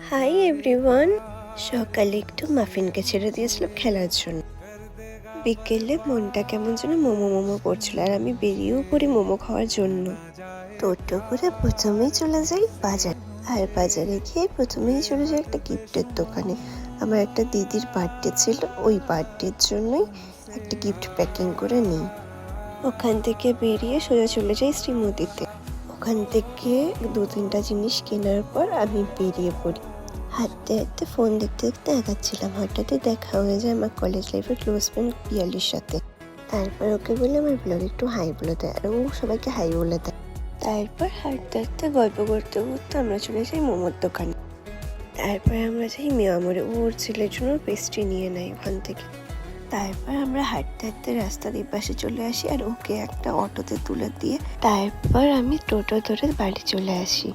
Hi everyone, সকালে একটু মাফিনকে ছেড়ে দিয়েছিলাম খেলার জন্য। বিকেলে মনটা কেমন যেন মোমো মোমো করছিল, আর আমি বেরিয়েও পড়ি মোমো খাওয়ার জন্য। টোটো করে প্রথমেই চলে যাই বাজার, আর বাজারে গিয়ে প্রথমেই চলে যাই একটা গিফটের দোকানে। আমার একটা দিদির বার্থডে ছিল, ওই বার্থডের জন্যই একটা গিফট প্যাকিং করে নিই। ওখান থেকে বেরিয়ে সোজা চলে যাই শ্রীমতীতে। ওখান থেকে 2-3টা জিনিস কেনার পর আমি বেরিয়ে পড়ি। হাঁটতে হাঁটতে ফোন দেখতে দেখতে আগাচ্ছিলাম, হঠাৎই দেখা হয়ে যায় আমার কলেজ লাইফের ক্লোজ ফ্রেন্ড পিয়ালির সাথে। তারপর ওকে বলে আমার ব্লগে একটু হাই বলে দেয়, আর ও সবাইকে হাই বলে দেয়। তারপর হাঁটতে হাঁটতে গল্প করতে করতে আমরা চলে যাই মোমোর দোকানে। তারপর আমরা যাই মিয়ামরে, ওর ছেলের জন্য পেস্ট্রি নিয়ে নেয় ওখান থেকে। তারপর আমরা হাঁটতে হাঁটতে রাস্তার এই পাশে চলে আসি, আর ওকে একটা অটোতে তুলে দিয়ে তারপর আমি টোটো ধরে বাড়ি চলে আসি।